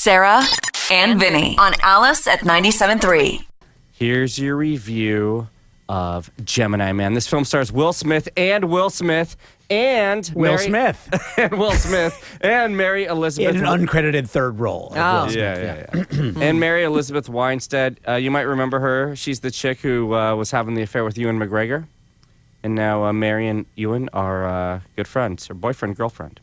Sarah, and Vinnie on Alice at 97.3. Here's your review of Gemini Man. This film stars Will Smith and Mary Elizabeth in an uncredited third role. Oh. Yeah. And Mary Elizabeth Winstead. You might remember her. She's the chick who was having the affair with Ewan McGregor. And now Mary and Ewan are good friends, or boyfriend, girlfriend.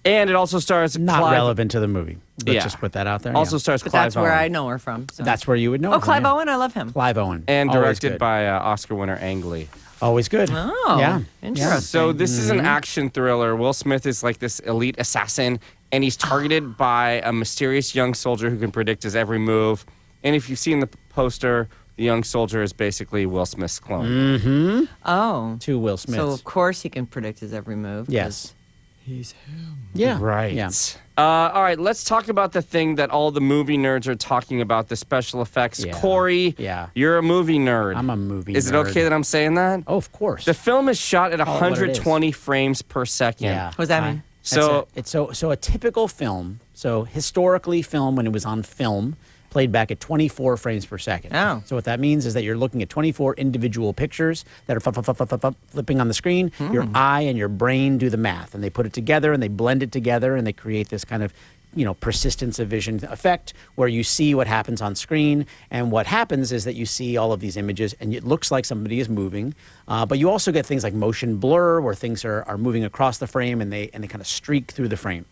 And it also stars Not relevant to the movie. Let's just put that out there. Also stars but Clive that's Owen. where I know her from. So. That's where you would know her from, Clive Owen, I love him. Clive Owen. And directed by Oscar winner Ang Lee. Always good. Oh, yeah. Interesting. So this is an action thriller. Will Smith is like this elite assassin, and he's targeted by a mysterious young soldier who can predict his every move. And if you've seen the poster, the young soldier is basically Will Smith's clone. Mm-hmm. Oh. To Will Smith. So, of course, he can predict his every move. Yes. He's him. Yeah. Right. Yeah. All right, let's talk about the thing that all the movie nerds are talking about, the special effects. Yeah. Corey, you're a movie nerd. I'm a movie nerd. Is it okay that I'm saying that? Oh, of course. The film is shot at 120 frames per second. Yeah. What does that mean? So a typical film, so historically film when it was on film, played back at 24 frames per second. Oh. So what that means is that you're looking at 24 individual pictures that are flipping on the screen. Your eye and your brain do the math, and they put it together, and they blend it together, and they create this kind of, persistence of vision effect where you see what happens on screen. And what happens is that you see all of these images, and it looks like somebody is moving. But you also get things like motion blur, where things are moving across the frame, and they kind of streak through the frame.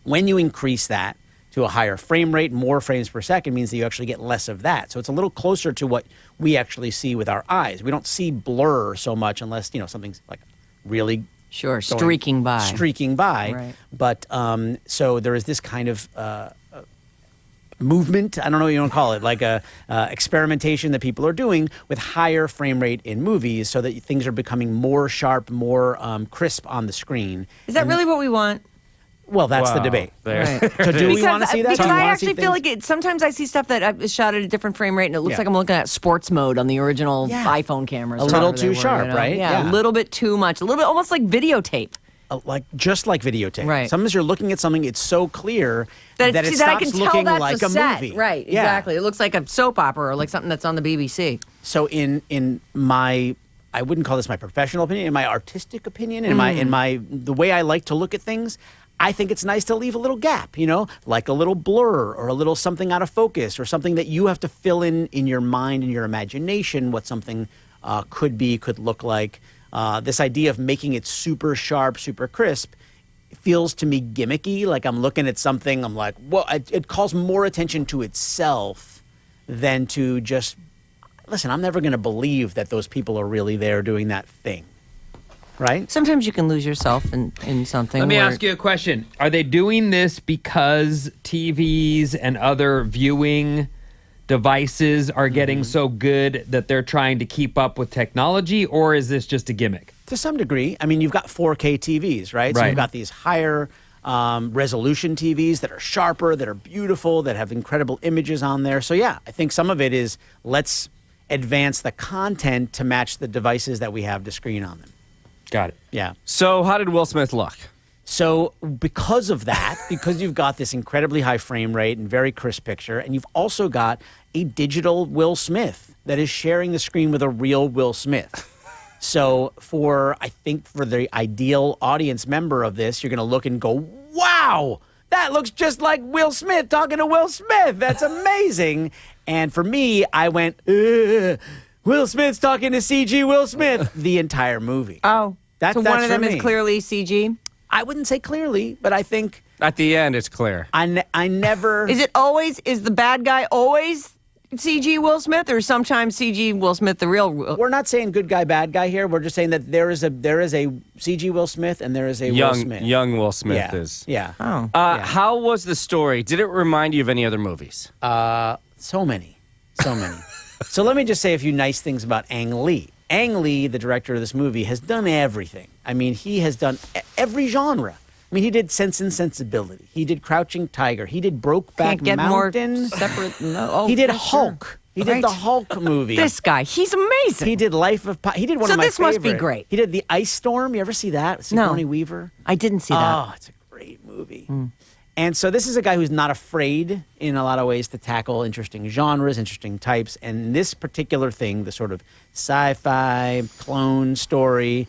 When you increase that to a higher frame rate, more frames per second means that you actually get less of that. So it's a little closer to what we actually see with our eyes. We don't see blur so much unless, something's like really streaking by. Right. But so there is this kind of movement, I don't know what you want to call it, like a experimentation that people are doing with higher frame rate in movies so that things are becoming more sharp, more crisp on the screen. Is that really what we want? Well, that's the debate. Right. So do we want to see that? Because I actually feel like sometimes I see stuff that is shot at a different frame rate, and it looks like I'm looking at sports mode on the original iPhone cameras. A little too sharp, right? Yeah, a little bit too much. A little bit, almost like videotape. Just like videotape. Right. Sometimes you're looking at something, it's so clear that it stops I can tell looking that's like a set. movie. Right, exactly. It looks like a soap opera or like something that's on the BBC. So in my, I wouldn't call this my professional opinion, in my artistic opinion, in my the way I like to look at things, I think it's nice to leave a little gap, like a little blur or a little something out of focus or something that you have to fill in your mind and your imagination what something could look like. This idea of making it super sharp, super crisp feels to me gimmicky. Like I'm looking at something, I'm like, well, it calls more attention to itself than to just, listen, I'm never going to believe that those people are really there doing that thing. Right? Sometimes you can lose yourself in something. Let me ask you a question. Are they doing this because TVs and other viewing devices are getting so good that they're trying to keep up with technology, or is this just a gimmick? To some degree. I mean, you've got 4K TVs, right? So you've got these higher resolution TVs that are sharper, that are beautiful, that have incredible images on there. So yeah, I think some of it is let's advance the content to match the devices that we have to screen on them. Got it. Yeah. So how did Will Smith look? So because of that, because you've got this incredibly high frame rate and very crisp picture, and you've also got a digital Will Smith that is sharing the screen with a real Will Smith. So I think for the ideal audience member of this, you're going to look and go, wow, that looks just like Will Smith talking to Will Smith. That's amazing. And for me, I went, Will Smith's talking to CG Will Smith the entire movie. Oh, so one of them is clearly CG? I wouldn't say clearly, but I think at the end it's clear. I never. Is the bad guy always CG Will Smith, or sometimes CG Will Smith the real? We're not saying good guy, bad guy here. We're just saying that there is a CG Will Smith and there is a Will Smith. Young Will Smith is. Yeah. Oh. How was the story? Did it remind you of any other movies? So many. So let me just say a few nice things about Ang Lee. Ang Lee, the director of this movie, has done everything. I mean, he has done every genre. I mean, he did Sense and Sensibility. He did Crouching Tiger. He did Brokeback Mountain. More separate. No. He did Hulk. He did the Hulk movie. This guy, he's amazing. He did Life of Pi. He did one of my favorite. So this must be great. He did The Ice Storm. You ever see that? Sigourney Weaver. I didn't see that. Oh, it's a great movie. And so this is a guy who's not afraid in a lot of ways to tackle interesting genres, interesting types. And this particular thing, the sort of sci-fi clone story,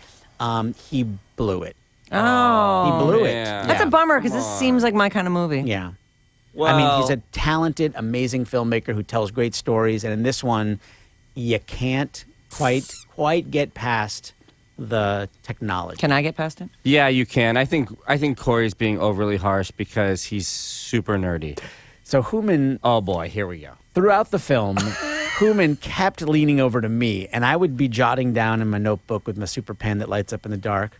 he blew it. Oh. He blew it. man. That's a bummer because this seems like my kind of movie. Yeah. Well, I mean, he's a talented, amazing filmmaker who tells great stories. And in this one, you can't quite get past the technology. Can I get past it? yeah, you can. I think Corey's being overly harsh because he's super nerdy. So Hooman, Oh boy, here we go. throughout the film, Hooman kept leaning over to me, and I would be jotting down in my notebook with my super pen that lights up in the dark,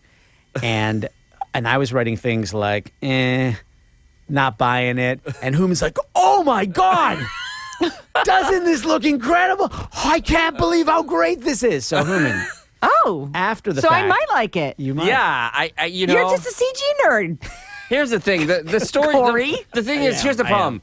and I was writing things like, not buying it, and Hooman's like, oh my God, doesn't this look incredible? I can't believe how great this is. So Hooman, Oh. after the so fact, I might like it. you might. Yeah, I you know. You're just a CG nerd. Here's the thing. The story. Corey? The thing is, here's the I am. problem.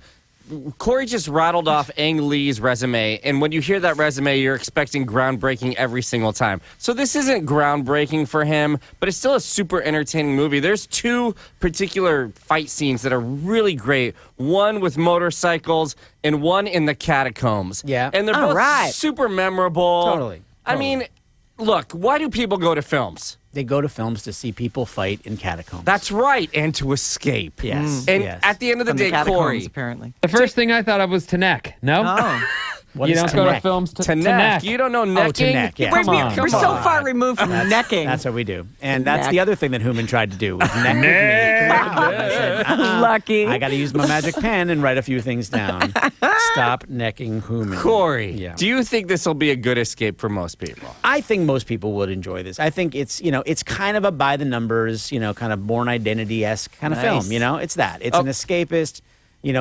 Corey just rattled off Ang Lee's resume, and when you hear that resume, you're expecting groundbreaking every single time. So this isn't groundbreaking for him, but it's still a super entertaining movie. There's two particular fight scenes that are really great. One with motorcycles, and one in the catacombs. Yeah. And they're All both right. super memorable. Totally. I mean, look, why do people go to films? They go to films to see people fight in catacombs. That's right, and to escape. Yes. And yes. at the end of the From day, the catacombs, Corey, apparently. The first thing I thought of was Tenek. No? Oh. What You is don't go to Tenek? films to neck. You don't know necking? neck, yeah. Come on. We're so far removed from necking. That's what we do. And that's Neck. the other thing that Hooman tried to do was neck with me. I said, Lucky. I got to use my magic pen and write a few things down. Stop necking Hooman. Corey, Yeah. do you think this will be a good escape for most people? I think most people would enjoy this. I think it's, it's kind of a by the numbers, kind of Born Identity-esque kind of Nice. film. It's that. It's an escapist,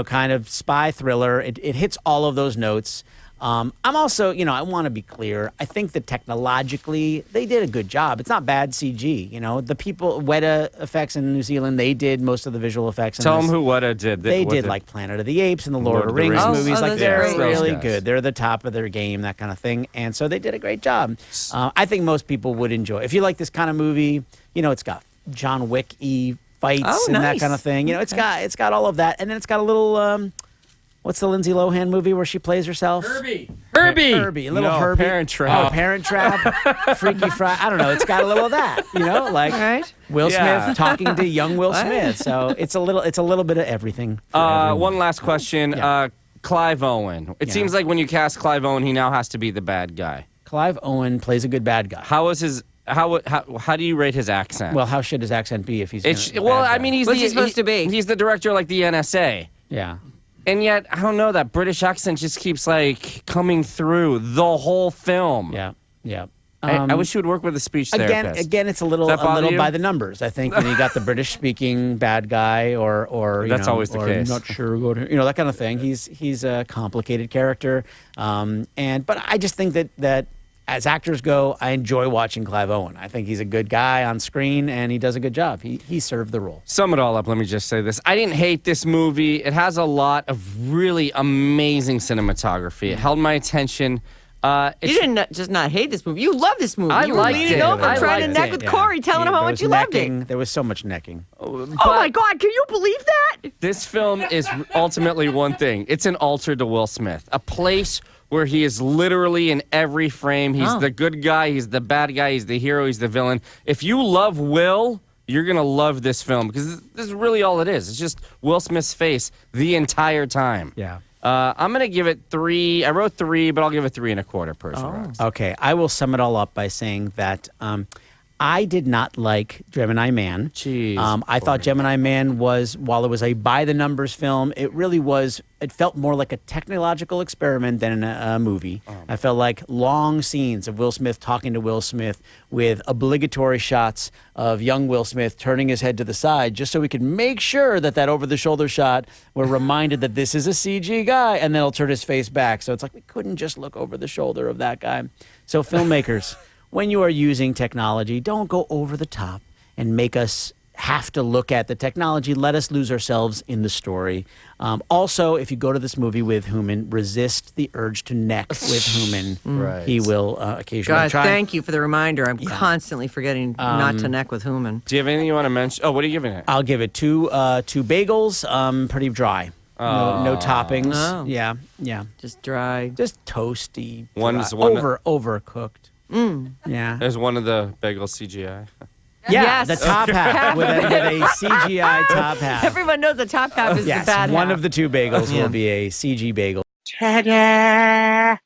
kind of spy thriller. It hits all of those notes. I'm also, I want to be clear. I think that technologically they did a good job. It's not bad CG. The people, Weta Effects in New Zealand, they did most of the visual effects. Tell them who Weta did. They Was did it- like Planet of the Apes and the Lord of the Rings Oh, movies. Like those they're are great. really Those guys. good. They're the top of their game, that kind of thing. And so they did a great job. I think most people would enjoy. If you like this kind of movie, it's got John Wick-y fights Oh, and that nice. kind of thing. It's got all of that, and then it's got a little. What's the Lindsay Lohan movie where she plays herself? Herbie. Herbie, a little No, Herbie. Parent Trap. Oh, Parent Trap. Freaky Friday. I don't know. It's got a little of that, like Right. Will Yeah. Smith talking to young Will Smith. So it's a little bit of everything. For everyone. one last question. Yeah. Clive Owen. It Yeah. seems like when you cast Clive Owen, he now has to be the bad guy. Clive Owen plays a good bad guy. How is his? How do you rate his accent? Well, how should his accent be if he's? it's gonna- well, bad I guy? mean, he's What's the he supposed to be? He's the director, like the NSA. yeah. And yet, I don't know, that British accent just keeps coming through the whole film. Yeah. Yeah. I wish you would work with a speech Again, therapist. it's a little Does that bother you? by the numbers. I think when you got the British speaking bad guy, or That's always the or case. Not sure, that kind of thing. He's a complicated character, but I just think that as actors go, I enjoy watching Clive Owen. I think he's a good guy on screen, and he does a good job. He served the role. Sum it all up, let me just say this. I didn't hate this movie. It has a lot of really amazing cinematography. It held my attention. You didn't just not hate this movie. You love this movie. I You were liked leaning it. over I trying to liked neck it. with Yeah. Corey, telling him how There much was you loved necking. it. There was so much necking. Oh my God, can you believe that? This film is ultimately one thing. It's an altar to Will Smith. A place where he is literally in every frame. He's the good guy, he's the bad guy, he's the hero, he's the villain. If you love Will, you're going to love this film because this is really all it is. It's just Will Smith's face the entire time. Yeah. I'm going to give it 3. I wrote 3, but I'll give it 3 1/4 Persian Rocks. Okay, I will sum it all up by saying that I did not like Gemini Man. Jeez, I thought Gemini Man was, while it was a by-the-numbers film, it felt more like a technological experiment than a movie. I felt like long scenes of Will Smith talking to Will Smith with obligatory shots of young Will Smith turning his head to the side just so we could make sure that over-the-shoulder shot, we're reminded that this is a CG guy, and then he'll turn his face back. So it's like we couldn't just look over the shoulder of that guy. So filmmakers, when you are using technology, don't go over the top and make us have to look at the technology. Let us lose ourselves in the story. Also, if you go to this movie with Hooman, resist the urge to neck with Hooman. Right. He will occasionally God, try. thank you for the reminder. I'm constantly forgetting not to neck with Hooman. Do you have anything you want to mention? Oh, what are you giving it? I'll give it two bagels, pretty dry. No toppings. Oh. Yeah. Just dry. Just toasty. One's dry. one overcooked. Yeah. There's one of the bagels CGI. Yeah, Yes. the top half with a CGI top half. Everyone knows the top half is Yes, the bad one half. of the two bagels will be a CG bagel. Ta-da!